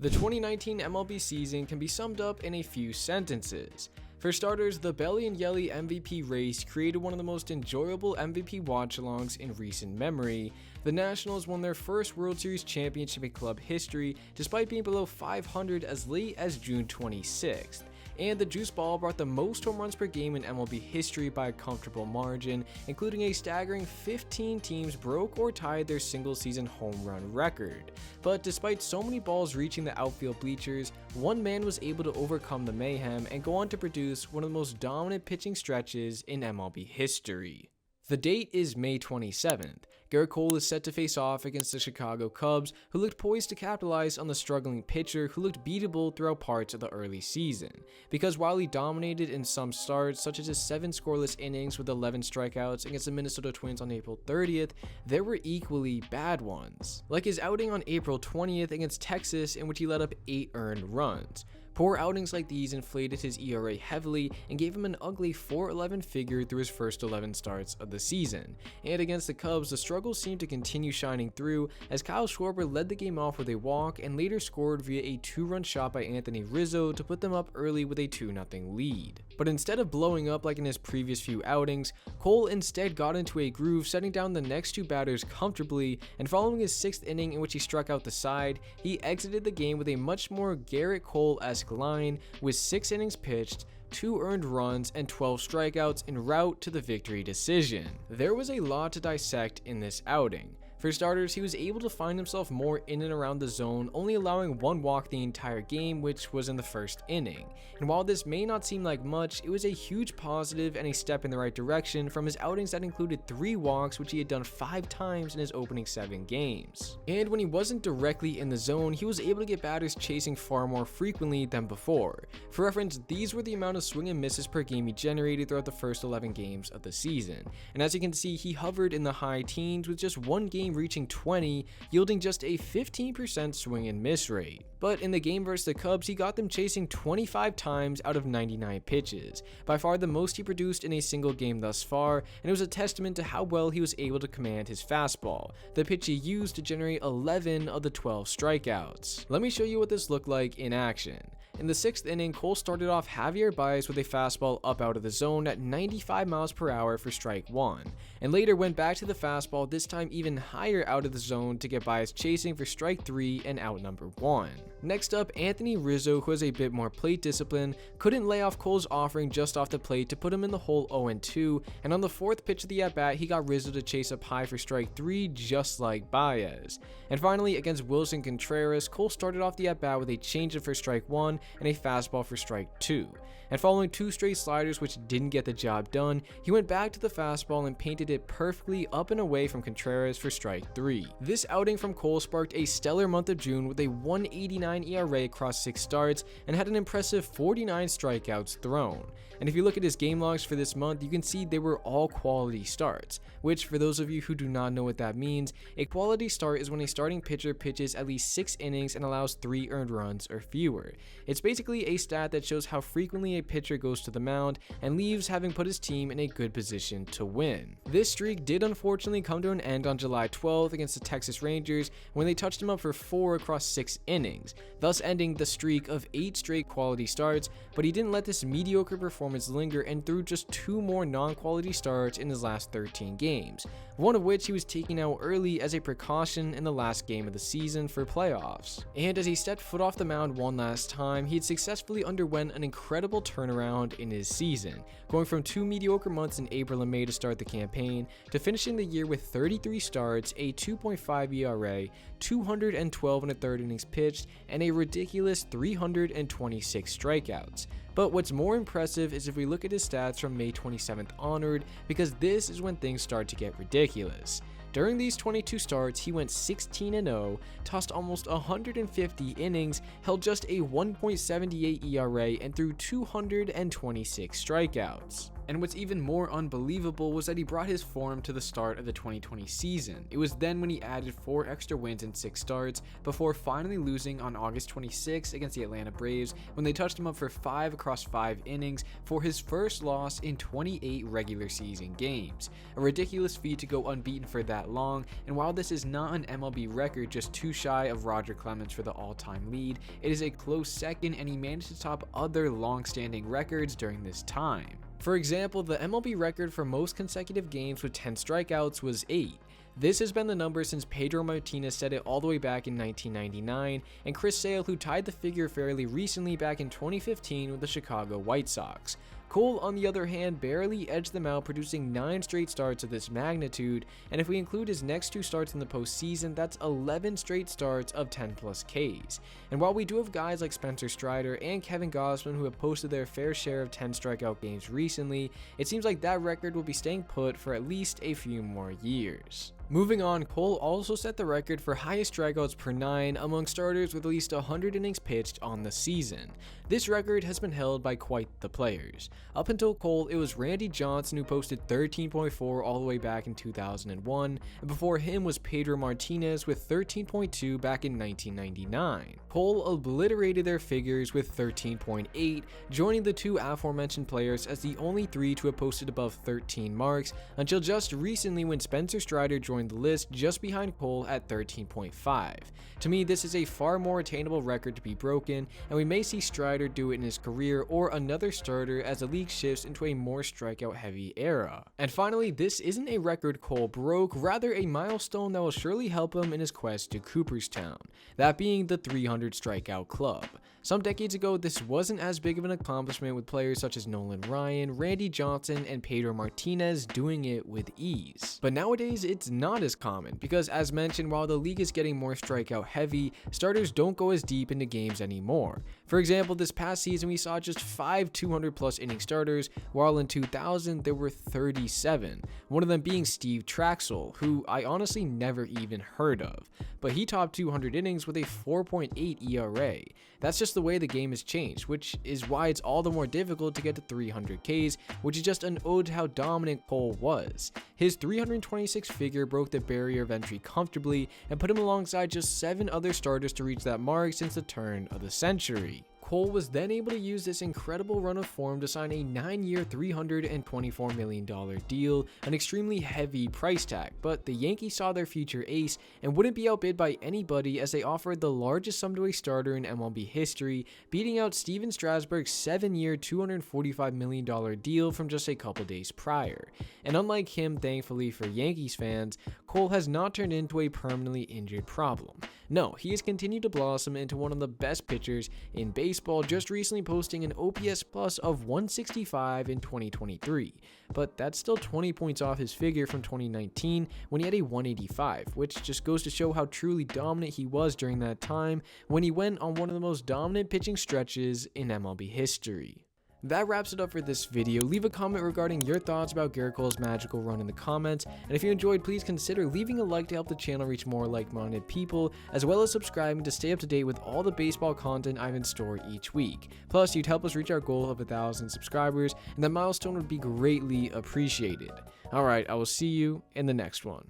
The 2019 MLB season can be summed up in a few sentences. For starters, the Belly and Yelly MVP race created one of the most enjoyable MVP watch-alongs in recent memory. The Nationals won their first World Series championship in club history despite being below 500 as late as June 26th. And the juice ball brought the most home runs per game in MLB history by a comfortable margin, including a staggering 15 teams broke or tied their single-season home run record. But despite so many balls reaching the outfield bleachers, one man was able to overcome the mayhem and go on to produce one of the most dominant pitching stretches in MLB history. The date is May 27th. Gerrit Cole is set to face off against the Chicago Cubs, who looked poised to capitalize on the struggling pitcher who looked beatable throughout parts of the early season. Because while he dominated in some starts, such as his 7 scoreless innings with 11 strikeouts against the Minnesota Twins on April 30th, there were equally bad ones. Like his outing on April 20th against Texas, in which he let up 8 earned runs. Poor outings like these inflated his ERA heavily and gave him an ugly 4.11 figure through his first 11 starts of the season. And against the Cubs, the struggles seemed to continue shining through as Kyle Schwarber led the game off with a walk and later scored via a 2-run shot by Anthony Rizzo to put them up early with a 2-0 lead. But instead of blowing up like in his previous few outings, Cole instead got into a groove, setting down the next 2 batters comfortably, and following his 6th inning in which he struck out the side, he exited the game with a much more Gerrit Cole-esque line with 6 innings pitched, 2 earned runs, and 12 strikeouts en route to the victory decision. There was a lot to dissect in this outing. For starters, he was able to find himself more in and around the zone, only allowing 1 walk the entire game, which was in the first inning. And while this may not seem like much, it was a huge positive and a step in the right direction from his outings that included 3 walks, which he had done 5 times in his opening 7 games. And when he wasn't directly in the zone, he was able to get batters chasing far more frequently than before. For reference, these were the amount of swing and misses per game he generated throughout the first 11 games of the season. And as you can see, he hovered in the high teens with just 1 game reaching 20, yielding just a 15% swing and miss rate. But in the game versus the Cubs, he got them chasing 25 times out of 99 pitches, by far the most he produced in a single game thus far, and it was a testament to how well he was able to command his fastball, the pitch he used to generate 11 of the 12 strikeouts. Let me show you what this looked like in action. In the 6th inning, Cole started off Javier Baez with a fastball up out of the zone at 95 miles per hour for strike 1, and later went back to the fastball, this time even higher out of the zone to get Baez chasing for strike 3 and out number 1. Next up, Anthony Rizzo, who has a bit more plate discipline, couldn't lay off Cole's offering just off the plate to put him in the hole 0-2, and on the 4th pitch of the at-bat, he got Rizzo to chase up high for strike 3 just like Baez. And finally, against Wilson Contreras, Cole started off the at-bat with a changeup for strike 1 and a fastball for strike 2. And following 2 straight sliders which didn't get the job done, he went back to the fastball and painted it perfectly up and away from Contreras for strike 3. This outing from Cole sparked a stellar month of June with a 1.89 ERA across 6 starts and had an impressive 49 strikeouts thrown. And if you look at his game logs for this month, you can see they were all quality starts, which for those of you who do not know what that means, a quality start is when a starting pitcher pitches at least 6 innings and allows 3 earned runs or fewer. It's basically a stat that shows how frequently a pitcher goes to the mound and leaves having put his team in a good position to win. This streak did unfortunately come to an end on July 12th against the Texas Rangers when they touched him up for 4 across 6 innings, thus ending the streak of 8 straight quality starts, but he didn't let this mediocre performance linger and threw just 2 more non-quality starts in his last 13 games, one of which he was taking out early as a precaution in the last game of the season for playoffs. And as he stepped foot off the mound one last time, he had successfully underwent an incredible turnaround in his season, going from 2 mediocre months in April and May to start the campaign, to finishing the year with 33 starts, a 2.5 ERA, 212 1/3 innings pitched, and a ridiculous 326 strikeouts. But what's more impressive is if we look at his stats from May 27th onward, because this is when things start to get ridiculous. During these 22 starts, he went 16-0, tossed almost 150 innings, held just a 1.78 ERA, and threw 226 strikeouts. And what's even more unbelievable was that he brought his form to the start of the 2020 season. It was then when he added 4 extra wins in 6 starts before finally losing on August 26 against the Atlanta Braves when they touched him up for 5 across 5 innings for his first loss in 28 regular season games. A ridiculous feat to go unbeaten for that long, and while this is not an MLB record, just 2 shy of Roger Clemens for the all-time lead, it is a close second, and he managed to top other long-standing records during this time. For example, the MLB record for most consecutive games with 10 strikeouts was 8. This has been the number since Pedro Martinez set it all the way back in 1999, and Chris Sale, who tied the figure fairly recently back in 2015 with the Chicago White Sox. Cole, on the other hand, barely edged them out, producing 9 straight starts of this magnitude, and if we include his next 2 starts in the postseason, that's 11 straight starts of 10 plus Ks. And while we do have guys like Spencer Strider and Kevin Gausman who have posted their fair share of 10 strikeout games recently, it seems like that record will be staying put for at least a few more years. Moving on, Cole also set the record for highest strikeouts per 9 among starters with at least 100 innings pitched on the season. This record has been held by quite the players. Up until Cole, it was Randy Johnson who posted 13.4 all the way back in 2001, and before him was Pedro Martinez with 13.2 back in 1999. Cole obliterated their figures with 13.8, joining the 2 aforementioned players as the only 3 to have posted above 13 marks, until just recently when Spencer Strider joined the list just behind Cole at 13.5. To me, this is a far more attainable record to be broken, and we may see Strider do it in his career or another starter as the league shifts into a more strikeout heavy era. And finally, this isn't a record Cole broke, rather a milestone that will surely help him in his quest to Cooperstown, that being the 300 strikeout club. Some decades ago, this wasn't as big of an accomplishment, with players such as Nolan Ryan, Randy Johnson, and Pedro Martinez doing it with ease. But nowadays, it's not as common because, as mentioned, while the league is getting more strikeout heavy, starters don't go as deep into games anymore. For example, this past season we saw just 5 200 plus inning starters, while in 2000 there were 37, one of them being Steve Traxel, who I honestly never even heard of, but he topped 200 innings with a 4.8 ERA. That's just the way the game has changed, which is why it's all the more difficult to get to 300 Ks, which is just an ode to how dominant Cole was. His 326 figure broke the barrier of entry comfortably and put him alongside just 7 other starters to reach that mark since the turn of the century. Cole was then able to use this incredible run of form to sign a 9-year, $324 million deal, an extremely heavy price tag, but the Yankees saw their future ace and wouldn't be outbid by anybody as they offered the largest sum to a starter in MLB history, beating out Steven Strasburg's 7-year, $245 million deal from just a couple days prior. And unlike him, thankfully for Yankees fans, Cole has not turned into a permanently injured problem. No, he has continued to blossom into one of the best pitchers in baseball, just recently posting an OPS plus of 165 in 2023. But that's still 20 points off his figure from 2019 when he had a 185, which just goes to show how truly dominant he was during that time when he went on one of the most dominant pitching stretches in MLB history. That wraps it up for this video. Leave a comment regarding your thoughts about Gerrit Cole's magical run in the comments, and if you enjoyed, please consider leaving a like to help the channel reach more like-minded people, as well as subscribing to stay up to date with all the baseball content I have in store each week. Plus, you'd help us reach our goal of 1,000 subscribers, and that milestone would be greatly appreciated. Alright, I will see you in the next one.